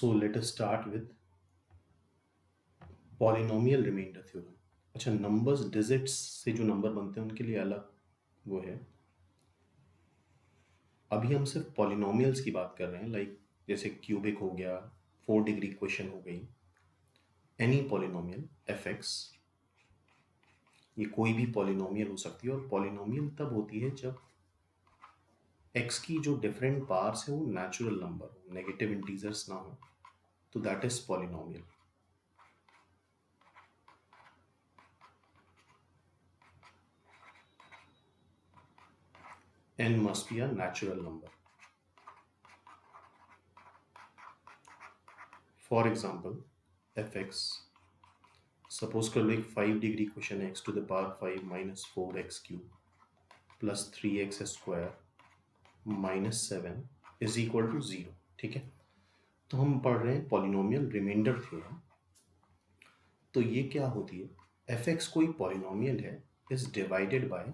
So let us start with polynomial remainder theorem. अच्छा, numbers digits से जो number बनते हैं उनके लिए अलग वो है। अभी हम सिर्फ पॉलिनोमियल्स की बात कर रहे हैं, लाइक जैसे क्यूबिक हो गया, 4 डिग्री इक्वेशन हो गई, एनी पॉलिनोमियल एफ एक्स, ये कोई भी पॉलिनोमियल हो सकती है। और पॉलिनोमियल तब होती है जब एक्स की जो डिफरेंट पार्ट्स है वो नेचुरल नंबर हो, नेगेटिव इंटीजर्स ना हो, तो that is polynomial. n must be a natural number. For example, fx, suppose कर लो एक 5 डिग्री क्वेश्चन है, x to the power 5 minus 4x cube plus 3x square minus 7 is equal to 0। ठीक है, तो हम पढ़ रहे हैं पॉलिनोमियल रिमाइंडर थ्योरम। तो ये क्या होती है, fx कोई पॉलिनोमियल है, is divided by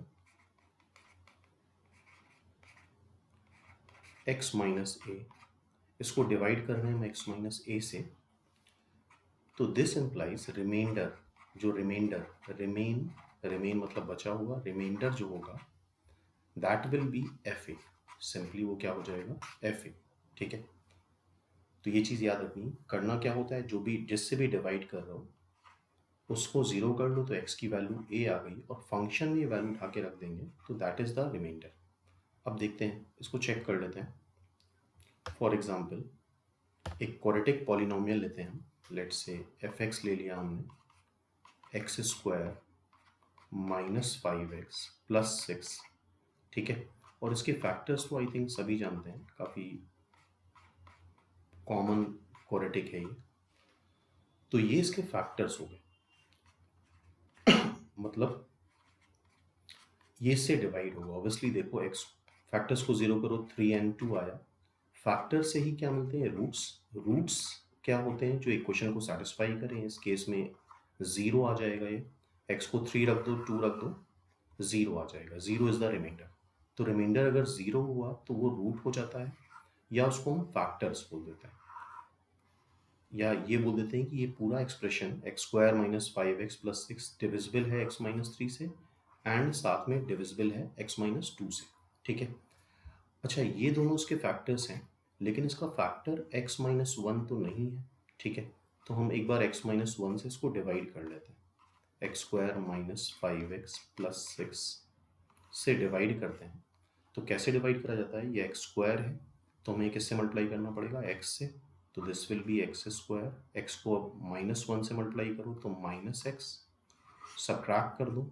x minus a। इसको डिवाइड कर रहे हैं हम x माइनस a से, तो दिस इम्प्लाइज रिमाइंडर, जो रिमाइंडर रिमेन मतलब बचा हुआ, रिमाइंडर जो होगा that will B F A. Simply वो क्या हो जाएगा, एफ ए। ठीक है, तो ये चीज़ याद रखनी। करना क्या होता है, जो भी जिससे भी डिवाइड कर रहा हो उसको 0 कर लो तो x की वैल्यू a आ गई, और फंक्शन में ये वैल्यू उठा के रख देंगे तो दैट इज द रिमाइंडर। अब देखते हैं, इसको चेक कर लेते हैं। फॉर एग्जाम्पल एक क्वाड्रेटिक पॉलिनोमियल लेते हैं हम, लेट्स से एफ एक्स ले लिया हमने, x square minus 5x plus 6। ठीक है, और इसके फैक्टर्स तो आई थिंक सभी जानते हैं, काफ़ी कॉमन क्वाड्रेटिक है ये। तो ये इसके फैक्टर्स हो गए मतलब ये इससे डिवाइड होगा ऑब्वियसली। देखो एक्स फैक्टर्स को 0 करो, 3n2 आया। फैक्टर से ही क्या मिलते हैं, रूट्स क्या होते हैं जो इक्वेशन को सेटिस्फाई करें। इस केस में 0 आ जाएगा, ये x को 3 रख दो, 2 रख दो, 0 आ जाएगा। 0 इज द रिमाइंडर। तो रिमाइंडर अगर 0 हुआ तो वो रूट हो जाता है, या उसको हम फैक्टर्स बोल देते हैं, या ये बोल देते हैं कि ये पूरा expression x square minus 5x plus 6 divisible है x माइनस 3 से, एंड साथ में डिविजिबल है x माइनस 2 से। ठीक है, अच्छा ये दोनों उसके फैक्टर्स हैं, लेकिन इसका फैक्टर x माइनस 1 तो नहीं है। ठीक है, तो हम एक बार x माइनस 1 से इसको डिवाइड कर लेते हैं। X square minus 5x plus 6 से डिवाइड करते हैं। तो कैसे डिवाइड करा जाता है, ये एक्स स्क्वायर है तो हमें किससे मल्टीप्लाई करना पड़ेगा, x से, तो this will be x square. X को अब माइनस 1 से मल्टीप्लाई करो तो माइनस एक्स, सब्ट्रैक्ट कर दो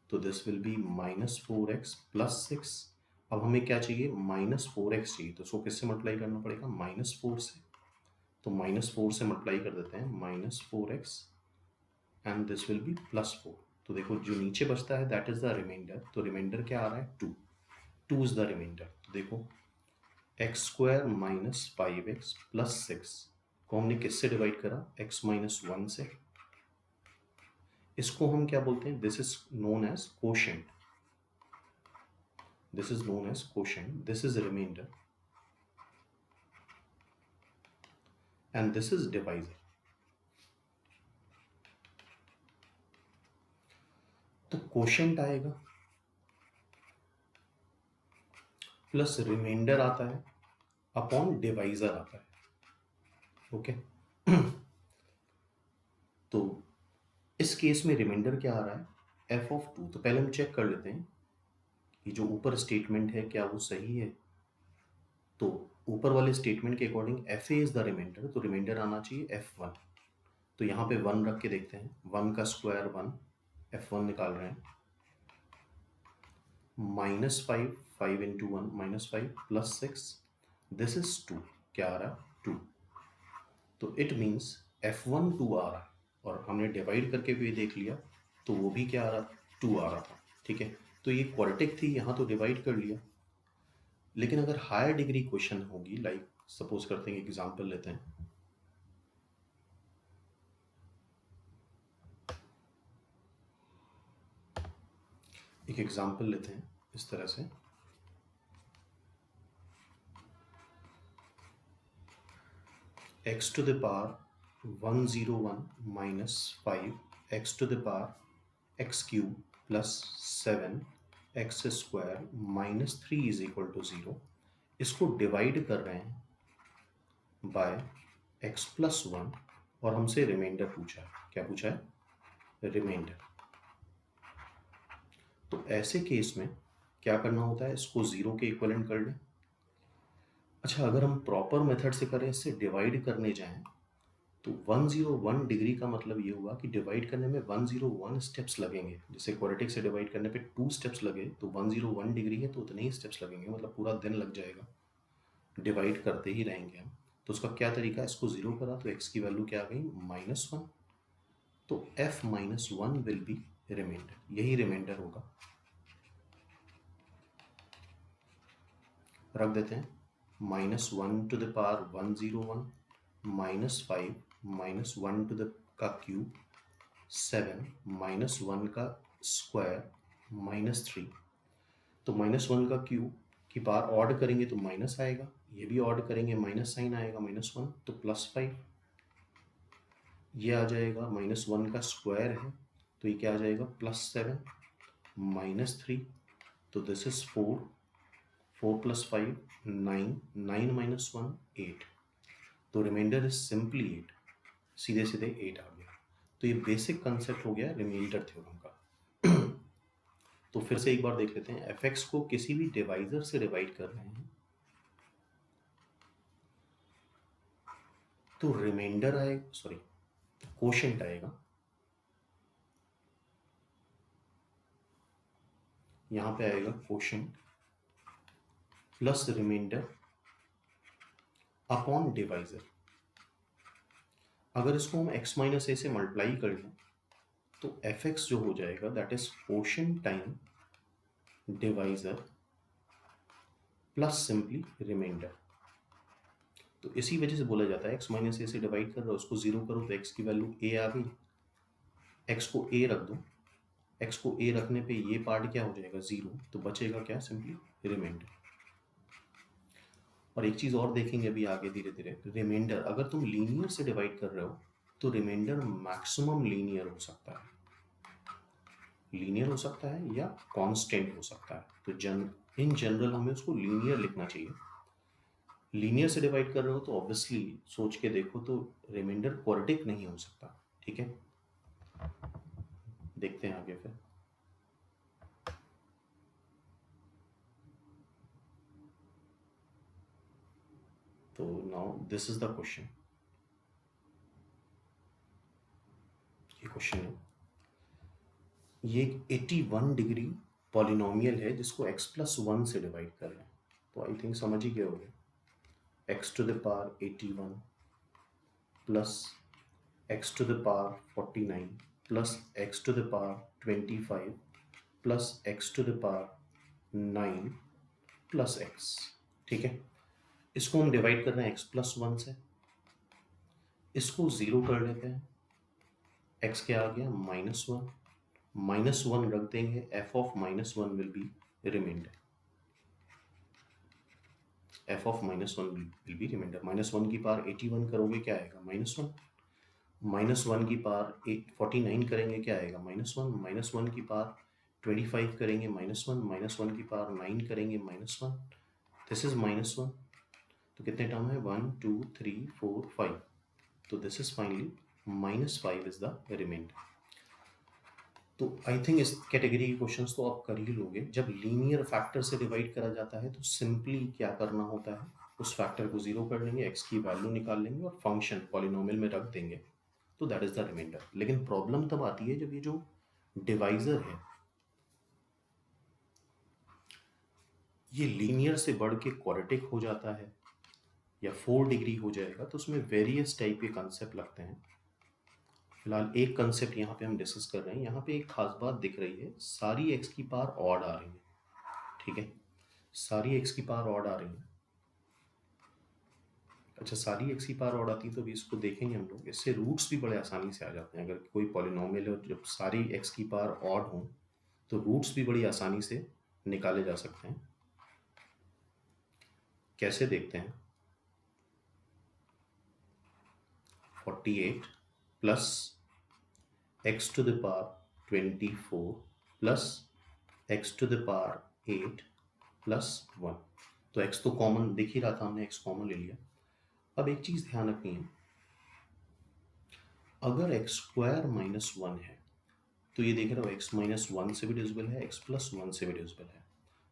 तो this will be minus 4x plus 6। अब हमें क्या चाहिए, माइनस 4x चाहिए, तो उसको किससे मल्टीप्लाई करना पड़ेगा, माइनस 4 से। तो माइनस 4 से मल्टीप्लाई कर देते हैं, minus 4x and this will be plus 4। तो देखो जो नीचे बचता है दैट इज द रिमाइंडर। तो रिमाइंडर क्या आ रहा है, 2 इज द रिमाइंडर। तो देखो x square minus 5x plus 6 को हमने किससे डिवाइड करा, x माइनस 1 से। इसको हम क्या बोलते हैं, this is known as quotient. This is known as quotient, this is remainder and this is divisor. तो कोशेंट आएगा प्लस रिमाइंडर आता है अपॉन डिवाइजर आता है। ओके तो इस केस में रिमाइंडर क्या आ रहा है, f ऑफ 2। तो पहले हम चेक कर लेते हैं कि जो ऊपर स्टेटमेंट है क्या वो सही है। तो ऊपर वाले स्टेटमेंट के according f a is the remainder, तो रिमाइंडर आना चाहिए f1। तो यहाँ पे 1 रख के देखते हैं, 1 का स्क्वायर 1, f1 निकाल रहे हैं, minus 5, 5 into 1 minus 5 plus 6, this is 2, क्या आ रहा है 2। तो इट मीन्स f1 2 आ रहा है, और हमने डिवाइड करके भी देख लिया तो वो भी क्या आ रहा, 2 आ रहा था। ठीक है, तो ये क्वाड्रेटिक थी, यहाँ तो डिवाइड कर लिया। लेकिन अगर हायर डिग्री क्वेश्चन होगी, लाइक सपोज करते हैं एग्जांपल लेते हैं, एक एग्जांपल लेते हैं इस तरह से, x to the power 101 minus 5 x to the power x cube plus 7 x square minus 3 is equal to 0। इसको डिवाइड कर रहे हैं बाय x प्लस 1 और हमसे रिमाइंडर पूछा है। क्या पूछा है? रिमाइंडर। तो ऐसे केस में क्या करना होता है? इसको 0 के इक्वलेंट कर लें। अच्छा, अगर हम प्रॉपर मेथड से करें, इससे डिवाइड करने जाएं, तो 101 डिग्री का मतलब ये हुआ कि डिवाइड करने में 101 स्टेप्स लगेंगे। जैसे क्वाड्रेटिक से डिवाइड करने पे 2 स्टेप्स लगे, तो 101 डिग्री है तो उतने ही स्टेप्स लगेंगे, मतलब पूरा दिन लग जाएगा, डिवाइड करते ही रहेंगे हम। तो उसका क्या तरीका है? इसको 0 करा तो x की वैल्यू क्या आ गई? -1। तो f -1 विल बी रिमाइंडर। यही रिमाइंडर होगा। रख देते हैं -1 to the power 101 -5 -1 to the का क्यूब 7 -1 का स्क्वायर -3। तो -1 का क्यूब की पावर ऑड करेंगे तो माइनस आएगा, ये भी ऑड करेंगे माइनस साइन आएगा, -1 तो +5। ये आ जाएगा -1 का स्क्वायर है तो ये क्या आ जाएगा? +7 -3। तो दिस इज 4 4 + 5 9 9 - 1 8। तो रिमाइंडर इज सिंपली 8। सीधे सीधे 8 आ गया। तो ये बेसिक कंसेप्ट हो गया रिमाइंडर थ्योरम का। तो फिर से एक बार देख लेते हैं। fx को किसी भी डिवाइजर से डिवाइड कर रहे हैं तो रिमाइंडर आएगा, सॉरी कोशेंट आएगा। यहां पे आएगा quotient plus remainder upon divisor. अगर इसको हम x - a से मल्टीप्लाई कर लें तो fx जो हो जाएगा that is quotient time divisor plus simply remainder. तो इसी वजह से बोला जाता है x - a से डिवाइड कर रहे हो, उसको 0 करो तो x की वैल्यू a आ गई। x को a रख दो, x को a रखने पे ये पार्ट क्या हो जाएगा? 0। तो बचेगा क्या? Simply remainder. और एक चीज़ और देखेंगे अभी आगे धीरे धीरे। रिमाइंडर अगर तुम लीनियर से डिवाइड कर रहे हो तो रिमाइंडर मैक्सिमम लीनियर हो सकता है, लीनियर हो सकता है या कांस्टेंट हो सकता है। तो इन जनरल हमें उसको लीनियर लिखना चाहिए। लीनियर से डिवाइड कर रहे हो तो ऑब्वियसली सोच के देखो तो रिमाइंडर क्वाड्रेटिक नहीं हो सकता। ठीक है, देखते हैं आगे फिर। तो now this is the question. ये क्वेश्चन है, ये 81 डिग्री पॉलिनोमियल है जिसको x + 1 से डिवाइड कर रहे हैं। तो आई थिंक समझ ही गए होंगे। x to the power 81 plus x to the power 49 plus x to the power 25 plus x to the power 9 plus x। ठीक है, इसको हम डिवाइड कर रहे हैं x + 1 से। इसको 0 कर लेते हैं। x क्या आ गया? -1 -1 रख देंगे, f of -1 will be remainder. f of -1 will be remainder. -1 की पावर 81 करोगे क्या आएगा? -1 -1 की पावर 49 करेंगे क्या आएगा? -1 -1 की पावर 25 करेंगे -1 -1 की पावर 9 करेंगे -1। This is -1। तो कितने टर्म है? 1 2 3 4 5। तो this is finally -5 is the remainder. तो आई थिंक इस कैटेगरी के क्वेश्चंस तो आप कर ही लोगे। जब लीनियर फैक्टर से डिवाइड करा जाता है तो सिंपली क्या करना होता है? उस फैक्टर को 0 कर लेंगे, x की वैल्यू निकाल लेंगे और फंक्शन पॉलिनोमियल में रख देंगे, तो दैट इज द रिमाइंडर। लेकिन प्रॉब्लम तब आती है जब ये जो डिवाइजर है ये लीनियर से बढ़ के क्वाड्रेटिक हो जाता है या 4 डिग्री हो जाएगा, तो उसमें वेरियस टाइप के कंसेप्ट लगते हैं। फिलहाल एक कंसेप्ट यहाँ पे हम डिस्कस कर रहे हैं। यहाँ पे एक खास बात दिख रही है, सारी x की पावर ऑड आ रही है। ठीक है, सारी x की पावर ऑड आ रही है। अच्छा, सारी x की पावर ऑड आती है तो भी इसको देखेंगे हम लोग। इससे रूट्स भी बड़े आसानी से आ जाते हैं। अगर कोई पॉलिनोमियल हो जब सारी x की पावर ऑड हो तो रूट्स भी बड़ी आसानी से निकाले जा सकते हैं। कैसे देखते हैं? 48 plus x to the power 24 plus x to the power 8 plus 1। तो x तो कॉमन दिख ही रहा था, हमने x कॉमन ले लिया। अब एक चीज ध्यान रखनी है, अगर x स्क्वायर माइनस 1 है तो ये देख रहे हो x माइनस 1 से भी डिविजिबल है, x प्लस 1 से भी डिविजिबल है।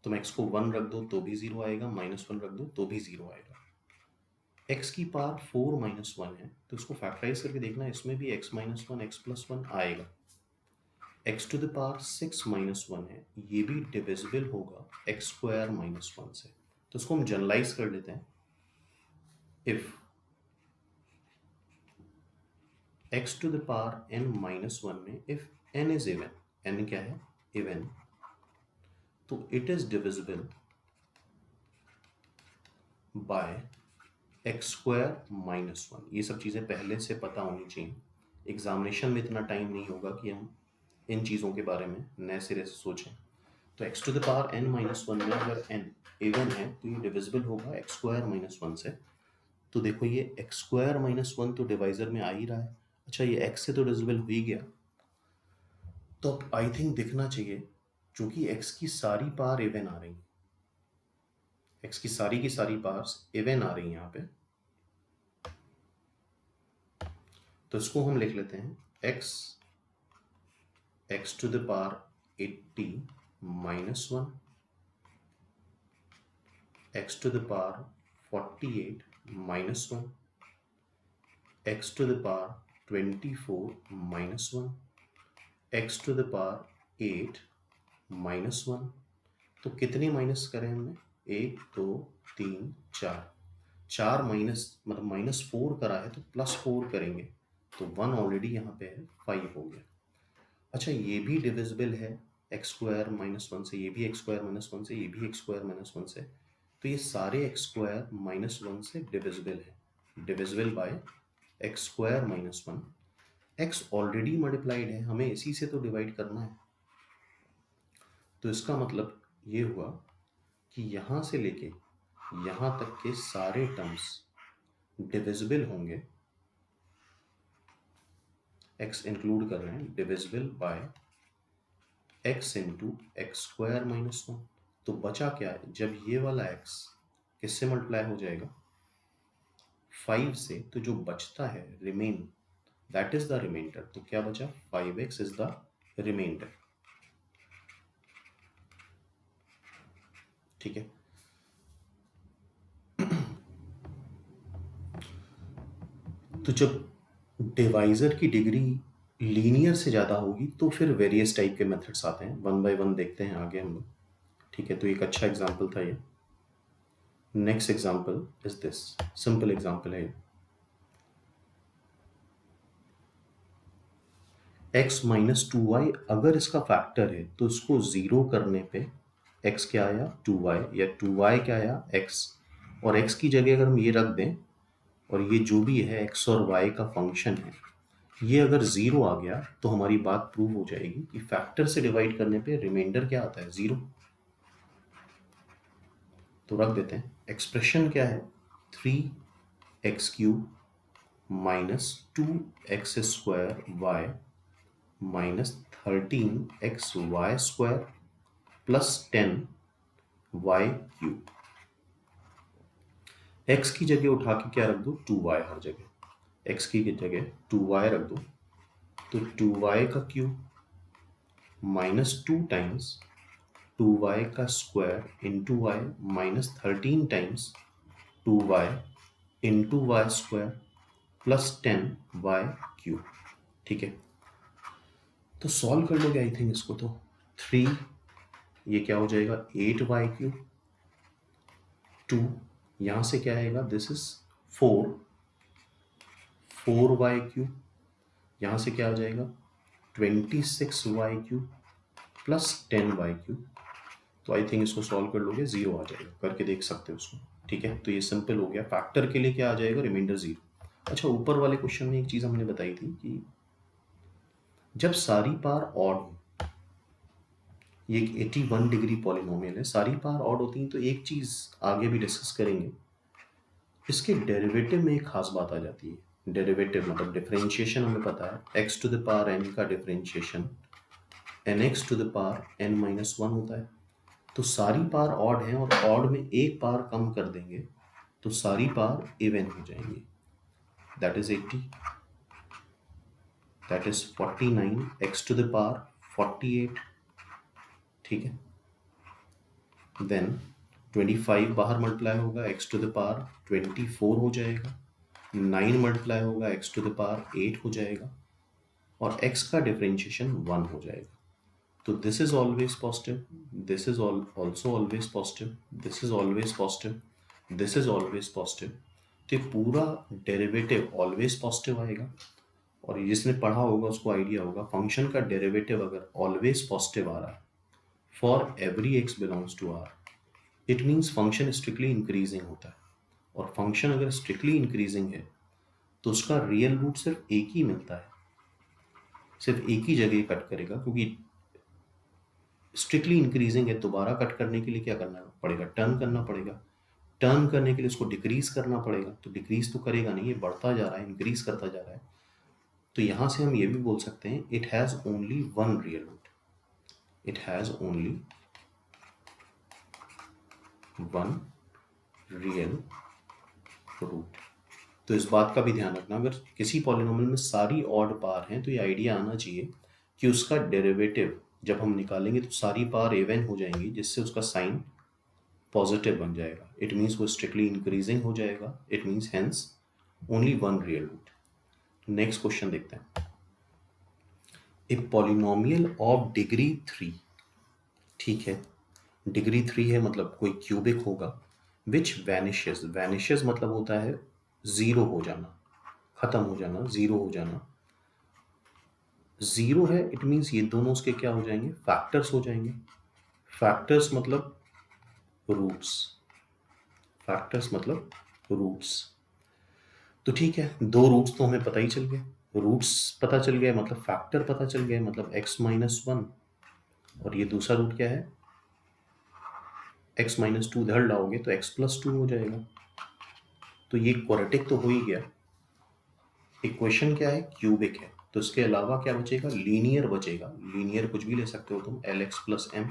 तुम x को 1 रख दो तो भी 0 आएगा, -1 रख दो तो भी 0 आएगा। x की पावर 4 माइनस 1 है तो इसको फैक्टराइज करके देखना, इसमें भी x माइनस 1 x प्लस 1 आएगा। x to the power 6 minus 1 है, ये भी डिविजिबल होगा x स्क्वायर माइनस 1 से। तो इसको हम जनरलाइज कर लेते हैं, if x to the power n minus 1 में if n is even, n क्या है, इवन, तो it is divisible by x square minus 1। ये सब चीज़ें पहले से पता होनी चाहिए, एग्जामिनेशन में इतना टाइम नहीं होगा कि हम इन चीज़ों के बारे में नए सिरे से सोचें। तो x to the power n minus 1 में अगर n इवन है तो ये डिविजिबल होगा एक्स स्क्वायर माइनस 1 से। तो देखो ये एक्स स्क्वायर माइनस 1 तो डिवाइजर में आ ही रहा है, अच्छा ये x से तो डिविजिबल हो ही गया, तो अब आई थिंक दिखना चाहिए, क्योंकि x की सारी पावर इवन आ रही, x की सारी पावर्स इवन आ रही हैं यहाँ पे, तो इसको हम लिख लेते हैं x to the power 80 minus 1, x to the power 48 minus 1, x to the power 24 minus 1, x to the power 8 minus 1। तो कितने माइनस करें हमने, 1 2 3 4, 4 माइनस मतलब -4 करा है तो +4 करेंगे, तो 1 ऑलरेडी यहाँ पे है, 5 हो गया। अच्छा ये भी डिविजिबल है एक्स स्क्वायर माइनस 1 से, ये भी एक्स स्क्वायर माइनस 1 से, ये भी एक्स स्क्वायर माइनस 1 से, तो ये सारे एक्स स्क्वायर माइनस 1 से डिविजिबल है, divisible by x square minus 1। X already multiplied है, हमें इसी से तो डिवाइड करना है, तो इसका मतलब ये हुआ कि यहाँ से लेके यहाँ तक के सारे टर्म्स डिविजिबल होंगे, x इंक्लूड कर रहे हैं, divisible by x into x square minus 1। तो बचा क्या है, जब ये वाला x किससे मल्टीप्लाई हो जाएगा, 5 से, तो जो बचता है remain, that is the remainder. तो क्या बचा, 5x इज द रिमाइंडर, ठीक है। तो जब डिवाइजर की डिग्री लीनियर से ज़्यादा होगी तो फिर वेरियस टाइप के मेथड्स आते हैं, 1 बाय 1 देखते हैं आगे हम लोग, ठीक है। तो एक अच्छा एग्जांपल था ये। Next example is this, simple example है ये, x माइनस 2y अगर इसका फैक्टर है तो इसको 0 करने पे x क्या आया 2y, या 2y क्या आया x, और x की जगह अगर हम ये रख दें और ये जो भी है x और y का फंक्शन है, ये अगर 0 आ गया तो हमारी बात प्रूव हो जाएगी कि फैक्टर से डिवाइड करने पे रिमाइंडर क्या आता है, 0। तो रख देते हैं, एक्सप्रेशन क्या है, 3x³ minus 2x square y minus 13xy square plus 10y³। x की जगह उठा के क्या रख दो, 2y हर जगह, x की जगह 2y रख दो, तो 2y का क्यूब माइनस 2 टाइम्स 2y का square into y minus 13 times 2y into y square plus 10y³, ठीक है। तो सॉल्व कर लोगे आई थिंक इसको, तो 3 ये क्या हो जाएगा 8y³, 2 यहाँ से क्या आएगा, दिस इज 4y³ यहाँ से क्या हो जाएगा 26y³ प्लस 10y³। तो आई थिंक इसको सॉल्व कर लोगे 0 आ जाएगा, करके देख सकते हो उसको, ठीक है। तो ये सिंपल हो गया, फैक्टर के लिए क्या आ जाएगा, रिमाइंडर 0। अच्छा ऊपर वाले क्वेश्चन में एक चीज़ हमने बताई थी कि जब सारी पावर ऑड हो, ये 81 डिग्री पॉलिनोमियल है, सारी पावर ऑड होती हैं, तो एक चीज़ आगे भी डिस्कस करेंगे, इसके डेरिवेटिव में एक खास बात आ जाती है, डेरिवेटिव मतलब डिफरेंशिएशन हमें पता है, x to the power n का differentiation nx to the power n minus 1 होता है। तो सारी पावर ऑड हैं और ऑड में एक पावर कम कर देंगे तो सारी पावर इवन हो जाएंगी। That is 80, that is 49, x to the power 48, ठीक है। देन 25 बाहर मल्टीप्लाई होगा, x टू द पावर 24 हो जाएगा। 9 मल्टीप्लाई होगा, x टू द पावर 8 हो जाएगा और x का डिफरेंशिएशन 1 हो जाएगा। तो this is always positive, this is also always positive, this is always positive, this is always positive. तो ये पूरा डेरिवेटिव ऑलवेज पॉजिटिव आएगा। और जिसने पढ़ा होगा उसको आइडिया होगा, फंक्शन का डेरिवेटिव अगर ऑलवेज पॉजिटिव आ रहा है for every x belongs to R, it means function strictly increasing होता है। और फंक्शन अगर स्ट्रिक्टली इंक्रीजिंग है तो उसका रियल रूट सिर्फ एक ही मिलता है, सिर्फ एक ही जगह कट करेगा, क्योंकि स्ट्रिक्टली इंक्रीजिंग है। दोबारा कट करने के लिए क्या करना पड़ेगा, टर्न करना पड़ेगा। टर्न करने के लिए उसको डिक्रीज करना पड़ेगा, तो डिक्रीज तो करेगा नहीं, ये बढ़ता जा रहा है, इंक्रीज करता जा रहा है। तो यहां से हम ये भी बोल सकते हैं it has only one real root, it has only one real root. तो इस बात का भी ध्यान रखना, अगर किसी पॉलिनोमियल में सारी ऑड पावर हैं तो ये आइडिया आना चाहिए कि उसका डेरिवेटिव जब हम निकालेंगे तो सारी पावर इवन हो जाएंगी, जिससे उसका साइन पॉजिटिव बन जाएगा। इट मीन्स वो स्ट्रिक्टली इंक्रीजिंग हो जाएगा, it means hence only one real root. Next question देखते हैं। ए पॉलिनोमियल ऑफ डिग्री 3, ठीक है, डिग्री 3 है मतलब कोई क्यूबिक होगा, विच वैनिशेस, वैनिशेस मतलब होता है जीरो हो जाना, खत्म हो जाना, जीरो हो जाना। जीरो है इट मीन्स ये दोनों उसके क्या हो जाएंगे, फैक्टर्स हो जाएंगे। फैक्टर्स मतलब रूट्स, फैक्टर्स मतलब रूट्स। तो ठीक है, दो रूट्स तो हमें पता ही चल गए, रूट्स पता चल गए मतलब फैक्टर पता चल गए, मतलब x माइनस 1, और ये दूसरा रूट क्या है x माइनस 2, इधर लाओगे तो x प्लस 2 हो जाएगा। तो ये क्वाड्रेटिक तो हो ही गया। इक्वेशन क्या है, क्यूबिक है, तो इसके अलावा क्या बचेगा, लीनियर बचेगा। लीनियर कुछ भी ले सकते हो तुम, lx प्लस m।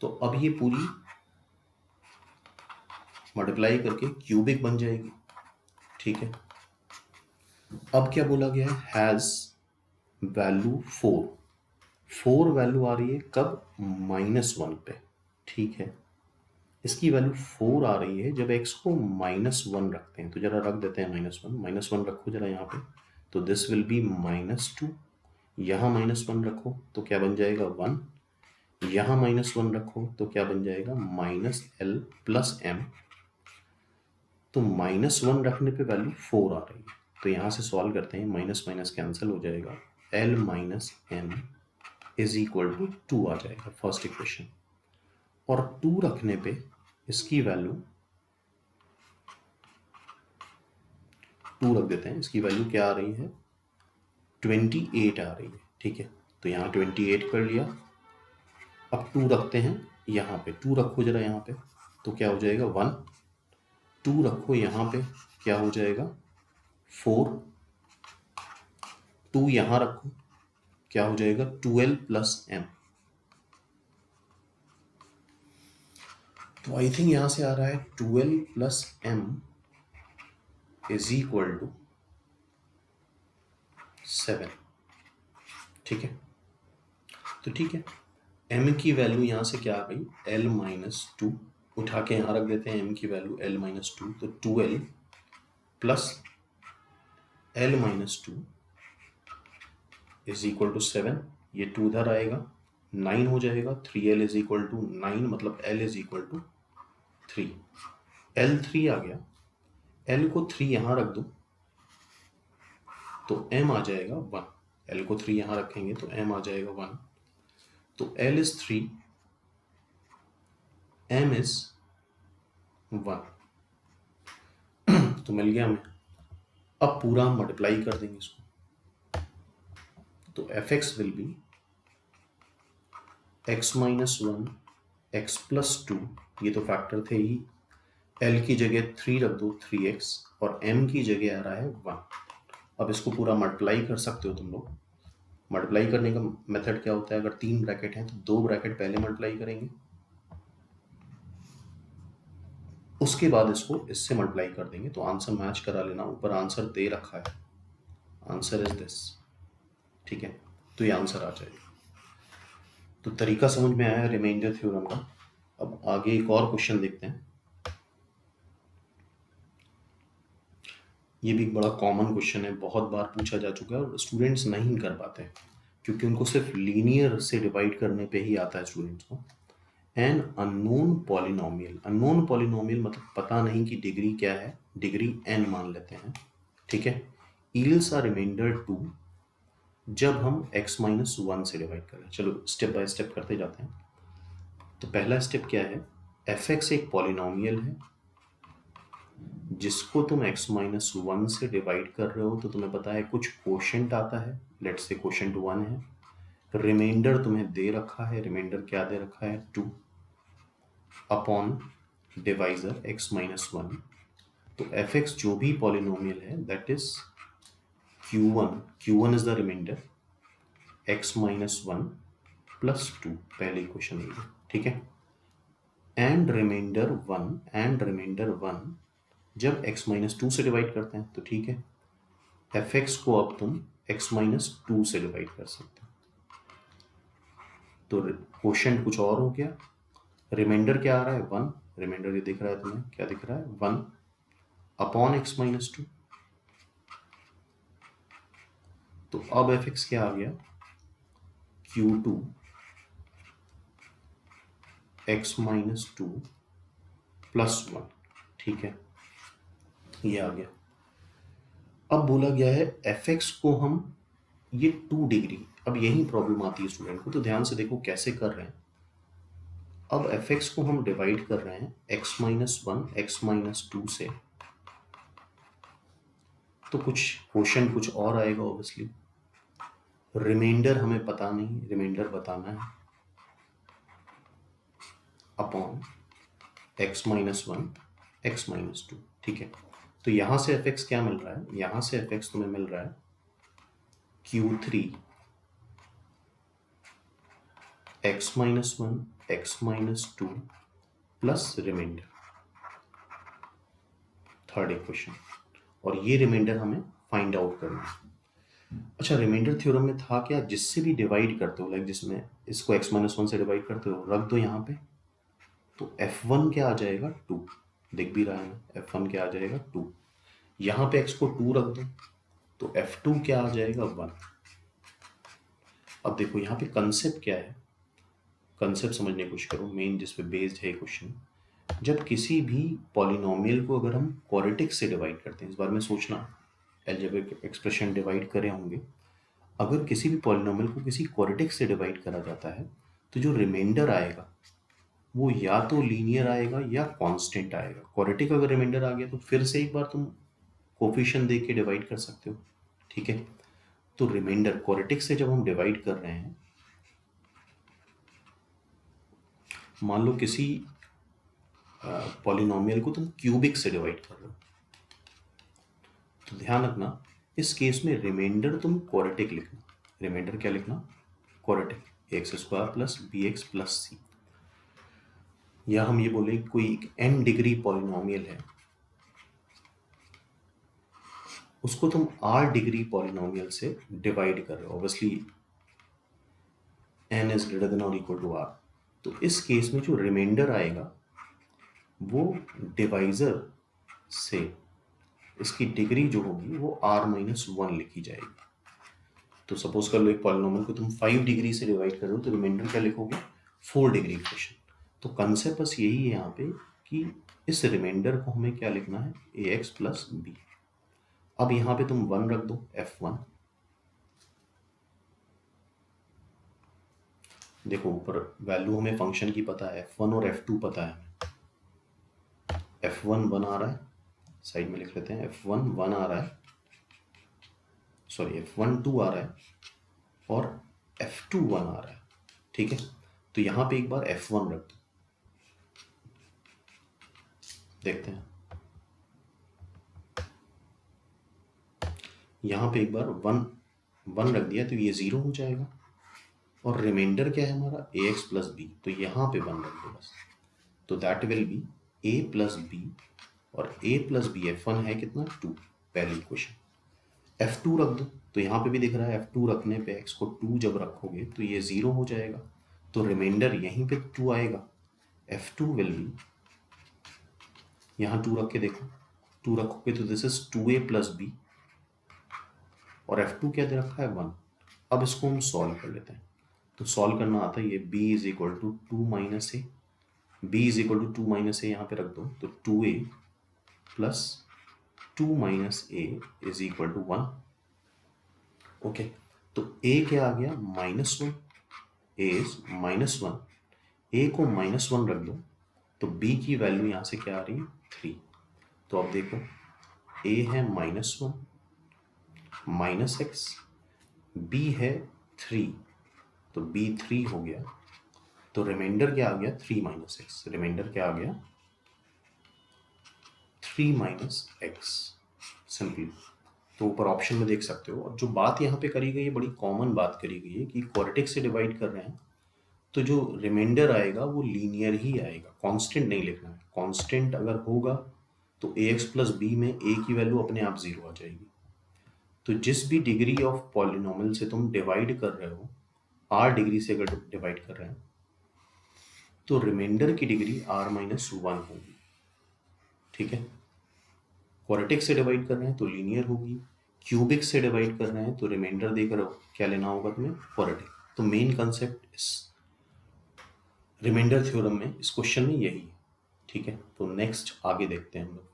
तो अब ये पूरी मल्टीप्लाई करके क्यूबिक बन जाएगी, ठीक है। अब क्या बोला गया है, हैज वैल्यू 4, 4 वैल्यू आ रही है कब, -1 पे, ठीक है। इसकी वैल्यू 4 आ रही है जब x को -1 रखते हैं। तो जरा रख देते हैं -1 रखो जरा यहाँ पे, तो दिस विल बी -2। यहाँ -1 रखो तो क्या बन जाएगा 1, यहाँ -1 रखो तो क्या बन जाएगा -l प्लस m। तो -1 रखने पे वैल्यू 4 आ रही है, तो यहाँ से सॉल्व करते हैं, माइनस माइनस कैंसिल हो जाएगा, l minus m is equal to 2 आ जाएगा, फर्स्ट इक्वेशन। और 2 रखने पे इसकी वैल्यू 2 रख देते हैं, इसकी वैल्यू क्या आ रही है 28 आ रही है, ठीक है। तो यहाँ 28 कर लिया। अब 2 रखते हैं यहाँ पे, 2 रखो जरा यहाँ पे तो क्या हो जाएगा 1, 2 रखो यहाँ पे क्या हो जाएगा 4, 2 यहाँ रखो क्या हो जाएगा 12 प्लस m। तो आई थिंक यहां से आ रहा है 12 plus m is equal to 7, ठीक है। तो ठीक है, m की वैल्यू यहां से क्या आ गई l माइनस 2, उठा के यहां रख देते हैं m की वैल्यू l माइनस 2, तो 12 plus l minus 2 is equal to 7, ये 2 इधर आएगा 9 हो जाएगा, 3l इज इक्वल टू 9, मतलब l is equal to 3, l 3 आ गया, l को 3 यहाँ रख दो तो m आ जाएगा 1, l को 3 यहाँ रखेंगे तो m आ जाएगा 1, तो l इज 3, m इज 1। तो मिल गया हमें। अब पूरा हम मल्टीप्लाई कर देंगे इसको, तो fx will be x minus 1 x plus 2, ये तो फैक्टर थे ही, l की जगह 3 रख दो 3x, और m की जगह आ रहा है 1, अब इसको पूरा मल्टीप्लाई कर सकते हो तुम लोग। मल्टीप्लाई करने का मेथड क्या होता है, अगर 3 ब्रैकेट हैं तो 2 ब्रैकेट पहले मल्टीप्लाई करेंगे, उसके बाद इसको इससे मल्टीप्लाई कर देंगे, तो आंसर मैच करा लेना। ऊपर आंसर दे रखा है, आंसर इज दिस, ठीक है, तो ये आंसर आ जाएगा। तो तरीका समझ में आया रिमाइंडर थ्योरम का। अब आगे एक और क्वेश्चन देखते हैं। ये भी एक बड़ा कॉमन क्वेश्चन है, बहुत बार पूछा जा चुका है और स्टूडेंट्स नहीं कर पाते हैं क्योंकि उनको सिर्फ लीनियर से डिवाइड करने पे ही आता है स्टूडेंट्स को। An unknown polynomial, unknown polynomial मतलब पता नहीं कि डिग्री क्या है, डिग्री एन मान लेते हैं, ठीक है। ईल्ड्स आर रिमाइंडर 2 जब हम x माइनस 1 से डिवाइड करें। चलो स्टेप बाय स्टेप करते जाते हैं। तो पहला स्टेप क्या है, fx एक पॉलिनोमियल है जिसको तुम x माइनस 1 से डिवाइड कर रहे हो, तो तुम्हें पता है कुछ क्वोशंट आता है, लेट्स से क्वोशंट 1 है, रिमाइंडर तुम्हें दे रखा है, रिमाइंडर क्या दे रखा है 2 अपॉन डिवाइजर x माइनस 1। तो fx जो भी पॉलिनोमियल है that is q1 is the remainder, x minus 1 plus 2 पहले इक्वेशन है, ठीक है। एंड रिमाइंडर 1 जब x माइनस 2 से डिवाइड करते हैं तो ठीक है, fx को अब तुम x माइनस 2 से डिवाइड कर सकते हो, तो क्वोशंट कुछ और हो गया। रिमाइंडर क्या आ रहा है 1, रिमाइंडर ये दिख रहा है तुम्हें, क्या दिख रहा है 1 अपॉन x माइनस 2। तो अब fx क्या आ गया q2 x माइनस 2 प्लस 1, ठीक है, ये आ गया। अब बोला गया है fx को हम ये 2 डिग्री, अब यही प्रॉब्लम आती है स्टूडेंट को, तो ध्यान से देखो कैसे कर रहे हैं। अब fx को हम डिवाइड कर रहे हैं x माइनस 1 x माइनस 2 से, तो कुछ क्वोशंट कुछ और आएगा ऑब्वियसली। रिमाइंडर हमें पता नहीं, रिमाइंडर बताना है upon x minus 1 x minus 2, ठीक है। तो यहां से fx क्या मिल रहा है, यहां से fx तुम्हें मिल रहा है q3 x minus 1 x minus 2 plus remainder, third equation, और ये रिमाइंडर हमें फाइंड आउट करना है। अच्छा, रिमाइंडर थ्योरम में था क्या, जिससे भी डिवाइड करते हो, लाइक जिसमें इसको x माइनस 1 से डिवाइड करते हो रख दो यहाँ पे, तो f1 क्या आ जाएगा 2, दिख भी रहा है f1 क्या आ जाएगा 2, यहाँ पे x को 2 रख दो तो f2 क्या आ जाएगा 1। अब देखो यहाँ पे कंसेप्ट क्या है, कंसेप्ट समझने की कोशिश करो, मेन जिस पे बेस्ड है क्वेश्चन। जब किसी भी पॉलिनोमियल को अगर हम क्वाड्रेटिक से डिवाइड करते हैं, इस बारे में सोचना, अलजेब्रिक एक्सप्रेशन डिवाइड करे होंगे, अगर किसी भी पॉलिनोमियल को किसी क्वाड्रेटिक से डिवाइड करा जाता है तो जो रिमाइंडर आएगा वो या तो लीनियर आएगा या कांस्टेंट आएगा। क्वाड्रेटिक अगर रिमाइंडर आ गया तो फिर से एक बार तुम कोफिशिएंट देख के डिवाइड कर सकते हो, ठीक है। तो रिमाइंडर क्वाड्रेटिक से जब हम डिवाइड कर रहे हैं, मान लो किसी पॉलिनोमियल को तुम क्यूबिक से डिवाइड कर रहे हो, तो ध्यान रखना इस केस में रिमाइंडर तुम क्वाड्रेटिक लिखना, रिमाइंडर क्या लिखना quadratic, X square plus B X plus C, या हम ये बोले कोई एक n डिग्री पॉलिनोमियल है, उसको तुम r डिग्री पॉलिनोमियल से डिवाइड कर रहे हो, obviously n is greater than और इक्वल टू r, तो इस केस में जो रिमाइंडर आएगा वो डिवाइजर से इसकी डिग्री जो होगी वो r माइनस 1 लिखी जाएगी। तो सपोज कर लो एक पॉलिनोमियल को तुम 5 डिग्री से डिवाइड कर रहे हो, तो रिमाइंडर क्या लिखोगे 4 डिग्री इक्वेशन। तो कंसेप्ट बस यही है यहाँ पे कि इस रिमाइंडर को हमें क्या लिखना है ax प्लस बी। अब यहाँ पे तुम 1 रख दो f1, देखो ऊपर वैल्यू हमें फंक्शन की पता है, f1 और f2 पता है, f1 1 आ रहा है, साइड में लिख लेते हैं f1 1 आ रहा है, सॉरी f1 2 आ रहा है और f2 1 आ रहा है, ठीक है। तो यहाँ पे एक बार f1 रख दो, देखते हैं यहाँ पे एक बार 1 रख दिया तो ये 0 हो जाएगा, और रिमाइंडर क्या है हमारा ax प्लस बी, तो यहाँ पे 1 रख दो बस, तो that will be a plus b, और a प्लस बी f1 है कितना 2, पहली इक्वेशन। f2 रख दो, तो यहाँ पे भी दिख रहा है f2 रखने पे x को 2 जब रखोगे तो ये 0 हो जाएगा, तो रिमाइंडर यहीं पे 2 आएगा, f2 विल बी, यहाँ 2 रख के देखो, 2 रखोगे तो this is 2a plus b, और f2 क्या दे रखा है 1। अब इसको हम सॉल्व कर लेते हैं, तो सॉल्व करना आता है, ये b is equal to 2 minus A, b is equal to 2 minus A यहाँ पे रख दो, तो 2a plus 2 minus A is equal to 1। Okay, तो a क्या आ गया -1, a इज -1, a को -1 रख दो, तो b की वैल्यू यहाँ से क्या आ रही है 3, तो अब देखो a है -1 माइनस एक्स, b है 3, तो b 3 हो गया, तो रिमाइंडर क्या आ गया 3 माइनस एक्स, रिमाइंडर क्या आ गया 3 माइनस एक्स, सिंपली। तो ऊपर ऑप्शन में देख सकते हो, और जो बात यहाँ पे करी गई है बड़ी कॉमन बात करी गई है कि क्वाड्रेटिक से डिवाइड कर रहे हैं तो जो रिमाइंडर आएगा वो लीनियर ही आएगा, कांस्टेंट नहीं लिखना है, कांस्टेंट अगर होगा तो ax प्लस बी में a की वैल्यू अपने आप 0 आ जाएगी। तो जिस भी डिग्री ऑफ पॉलिनोमियल से तुम डिवाइड कर रहे हो, r डिग्री से अगर डिवाइड कर रहे हैं तो रिमाइंडर की डिग्री r-1 होगी, ठीक है। क्वाड्रेटिक से डिवाइड कर रहे हैं तो लीनियर होगी, क्यूबिक से डिवाइड कर रहे हैं तो रिमाइंडर देकर क्या लेना होगा तुम्हें क्वाड्रेटिक। तो मेन कंसेप्ट इस रिमाइंडर थ्योरम में, इस क्वेश्चन में यही है, ठीक है। तो नेक्स्ट आगे देखते हैं हम लोग।